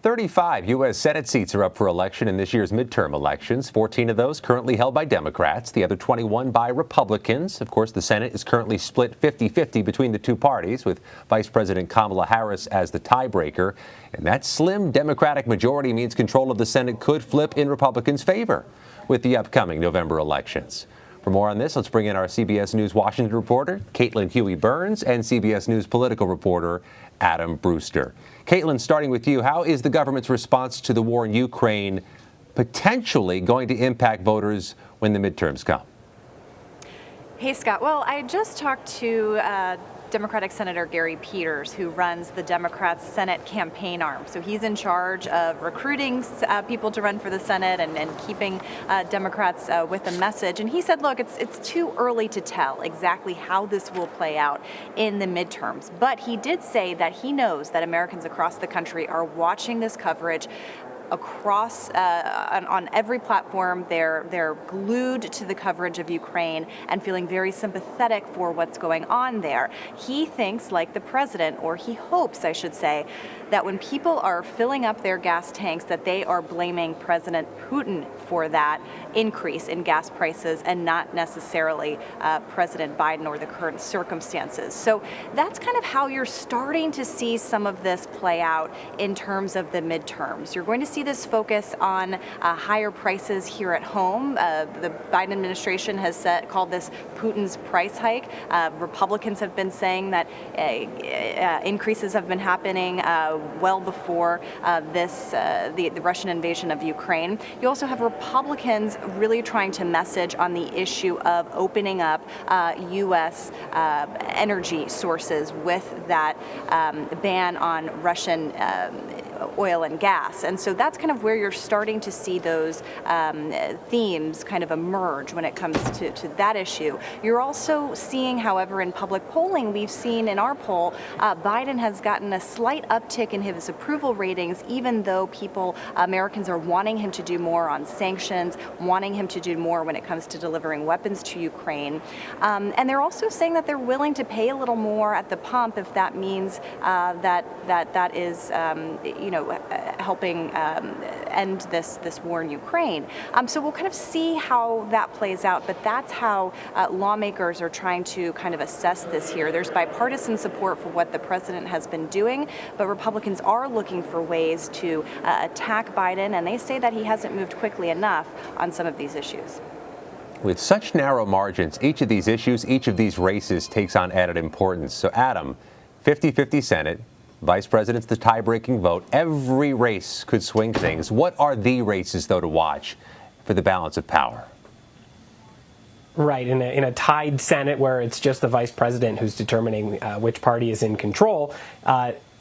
35 U.S. Senate seats are up for election in this year's midterm elections. 14 of those currently held by Democrats, the other 21 by Republicans. Of course, the Senate is currently split 50-50 between the two parties, with Vice President Kamala Harris as the tiebreaker. And that slim Democratic majority means control of the Senate could flip in Republicans' favor with the upcoming November elections. For more on this, let's bring in our CBS News Washington reporter, Caitlin Huey-Burns, and CBS News political reporter, Adam Brewster. Caitlin, starting with you, how is the government's response to the war in Ukraine potentially going to impact voters when the midterms come? Hey, Scott. Well, I just talked to Democratic Senator Gary Peters, who runs the Democrats' Senate campaign arm. So he's in charge of recruiting people to run for the Senate and keeping Democrats with the message. And he said, look, it's too early to tell exactly how this will play out in the midterms. But he did say that he knows that Americans across the country are watching this coverage across on every platform. They're glued to the coverage of Ukraine and feeling very sympathetic for what's going on there. He thinks, like the president, or he hopes, I should say, that when people are filling up their gas tanks, that they are blaming President Putin for that increase in gas prices and not necessarily President Biden or the current circumstances. So that's kind of how you're starting to see some of this play out in terms of the midterms. You're going to see this focus on higher prices here at home. The Biden administration has called this Putin's price hike. Republicans have been saying that increases have been happening well before the Russian invasion of Ukraine. You also have Republicans really trying to message on the issue of opening up U.S. Energy sources with that ban on Russian oil and gas. And so that's kind of where you're starting to see those themes kind of emerge when it comes to that issue. You're also seeing, however, in public polling, we've seen in our poll, Biden has gotten a slight uptick in his approval ratings, even though Americans are wanting him to do more on sanctions, wanting him to do more when it comes to delivering weapons to Ukraine. And they're also saying that they're willing to pay a little more at the pump if that means that is helping end this war in Ukraine. So we'll kind of see how that plays out, but that's how lawmakers are trying to kind of assess this here. There's bipartisan support for what the president has been doing, but Republicans are looking for ways to attack Biden, and they say that he hasn't moved quickly enough on some of these issues. With such narrow margins, each of these issues, each of these races takes on added importance. So, Adam, 50-50 Senate, Vice President's the tie-breaking vote. Every race could swing things. What are the races, though, to watch for the balance of power? Right. In a tied Senate where it's just the vice president who's determining which party is in control,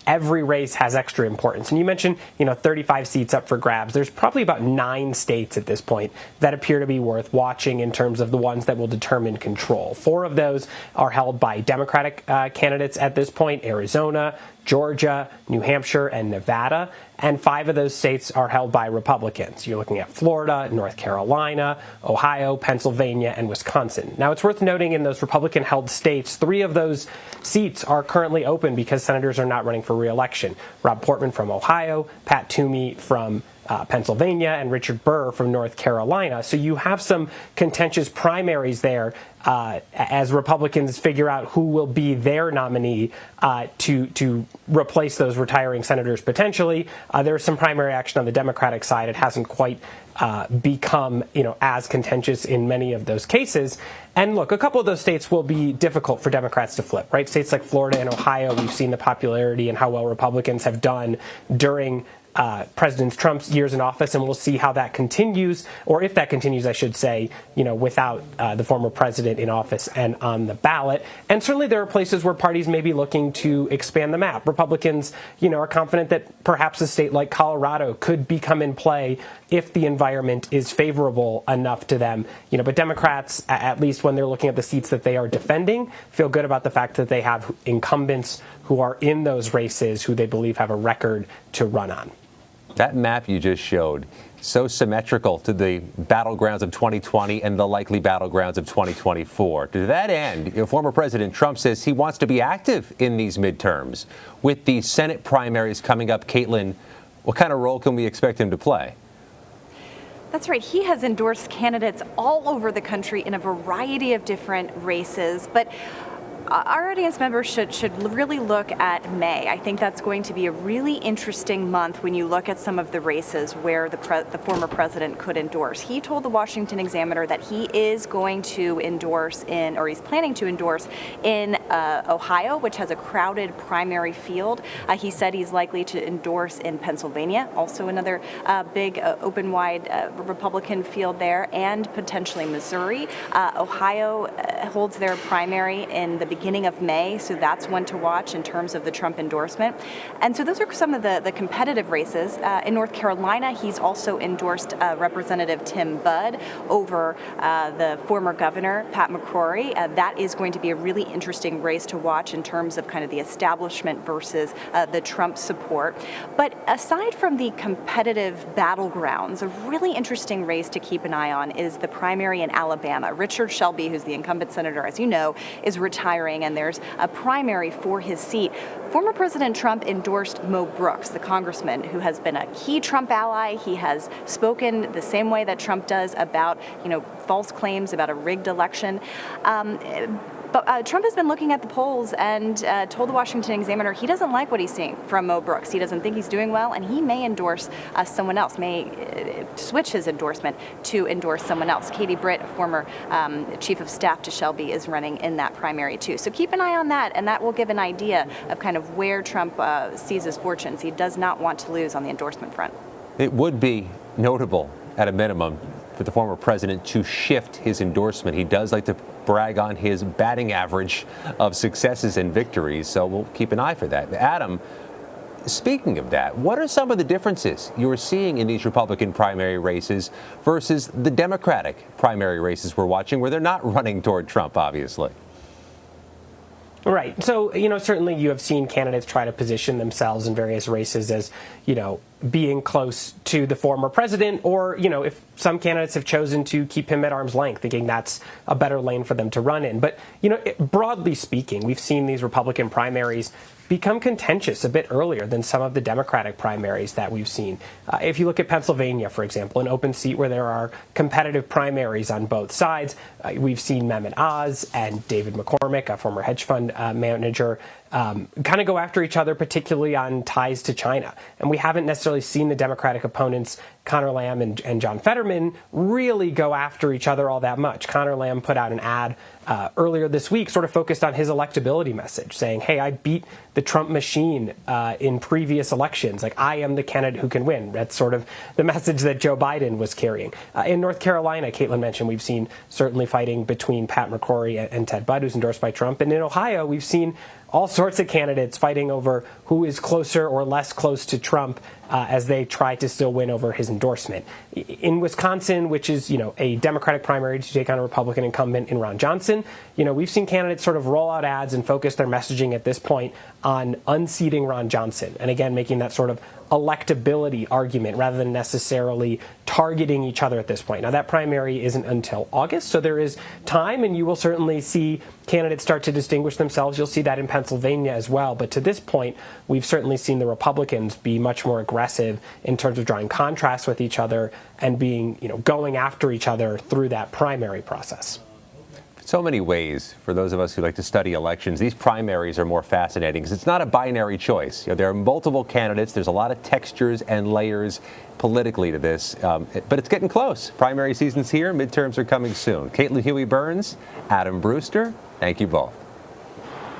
every race has extra importance. And you mentioned, 35 seats up for grabs. There's probably about 9 states at this point that appear to be worth watching in terms of the ones that will determine control. 4 of those are held by Democratic candidates at this point: Arizona, Georgia, New Hampshire, and Nevada. And 5 of those states are held by Republicans. You're looking at Florida, North Carolina, Ohio, Pennsylvania, and Wisconsin. Now, it's worth noting in those Republican-held states, 3 of those seats are currently open because senators are not running for re-election. Rob Portman from Ohio, Pat Toomey from Pennsylvania, and Richard Burr from North Carolina. So you have some contentious primaries there as Republicans figure out who will be their nominee to replace those retiring senators potentially. There's some primary action on the Democratic side. It hasn't quite become as contentious in many of those cases. And look, a couple of those states will be difficult for Democrats to flip, right? States like Florida and Ohio, we've seen the popularity and how well Republicans have done during President Trump's years in office, and we'll see how that continues, or if that continues, I should say, without the former president in office and on the ballot. And certainly there are places where parties may be looking to expand the map. Republicans, are confident that perhaps a state like Colorado could become in play if the environment is favorable enough to them. But Democrats, at least when they're looking at the seats that they are defending, feel good about the fact that they have incumbents who are in those races who they believe have a record to run on. That map you just showed, so symmetrical to the battlegrounds of 2020 and the likely battlegrounds of 2024. To that end, former President Trump says he wants to be active in these midterms. With the Senate primaries coming up, Caitlin, What kind of role can we expect him to play? That's right. He has endorsed candidates all over the country in a variety of different races, but our audience members should really look at May. I think that's going to be a really interesting month when you look at some of the races where the former president could endorse. He told the Washington Examiner that he is going to endorse he's planning to endorse in Ohio, which has a crowded primary field. He said he's likely to endorse in Pennsylvania, also another big open wide Republican field there, and potentially Missouri. Ohio holds their primary in the beginning of May, so that's one to watch in terms of the Trump endorsement. And so those are some of the competitive races. In North Carolina, he's also endorsed Representative Tim Budd over the former governor, Pat McCrory. That is going to be a really interesting race to watch in terms of kind of the establishment versus the Trump support. But aside from the competitive battlegrounds, a really interesting race to keep an eye on is the primary in Alabama. Richard Shelby, who's the incumbent senator, as you know, is retiring, and there's a primary for his seat. Former President Trump endorsed Mo Brooks, the congressman who has been a key Trump ally. He has spoken the same way that Trump does about, false claims about a rigged election. But Trump has been looking at the polls and told the Washington Examiner he doesn't like what he's seeing from Mo Brooks. He doesn't think he's doing well, and he may endorse someone else, may switch his endorsement to endorse someone else. Katie Britt, a former chief of staff to Shelby, is running in that primary too. So keep an eye on that, and that will give an idea of kind of where Trump sees his fortunes. He does not want to lose on the endorsement front. It would be notable, at a minimum, for the former president to shift his endorsement. He does like to brag on his batting average of successes and victories, so we'll keep an eye for that. Adam, speaking of that, what are some of the differences you're seeing in these Republican primary races versus the Democratic primary races we're watching, where they're not running toward Trump, obviously? Right. So, certainly you have seen candidates try to position themselves in various races as, being close to the former president, or, if some candidates have chosen to keep him at arm's length, thinking that's a better lane for them to run in. But, broadly speaking, we've seen these Republican primaries become contentious a bit earlier than some of the Democratic primaries that we've seen. If you look at Pennsylvania, for example, an open seat where there are competitive primaries on both sides, we've seen Mehmet Oz and David McCormick, a former hedge fund manager, kind of go after each other, particularly on ties to China. And we haven't necessarily seen the Democratic opponents, Conor Lamb and John Fetterman, really go after each other all that much. Conor Lamb put out an ad earlier this week, sort of focused on his electability message, saying, hey, I beat the Trump machine in previous elections. Like, I am the candidate who can win. That's sort of the message that Joe Biden was carrying. In North Carolina, Caitlin mentioned, we've seen certainly fighting between Pat McCrory and Ted Budd, who's endorsed by Trump. And in Ohio, we've seen all sorts of candidates fighting over who is closer or less close to Trump as they try to still win over his endorsement. In Wisconsin, which is, a Democratic primary to take on a Republican incumbent in Ron Johnson, we've seen candidates sort of roll out ads and focus their messaging at this point on unseating Ron Johnson. And again, making that sort of electability argument rather than necessarily targeting each other at this point. Now, that primary isn't until August, so there is time, and you will certainly see candidates start to distinguish themselves. You'll see that in Pennsylvania as well. But to this point, we've certainly seen the Republicans be much more aggressive in terms of drawing contrasts with each other and being, going after each other through that primary process. So many ways, for those of us who like to study elections, these primaries are more fascinating because it's not a binary choice. There are multiple candidates. There's a lot of textures and layers politically to this, but it's getting close. Primary season's here. Midterms are coming soon. Caitlin Huey-Burns, Adam Brewster, thank you both.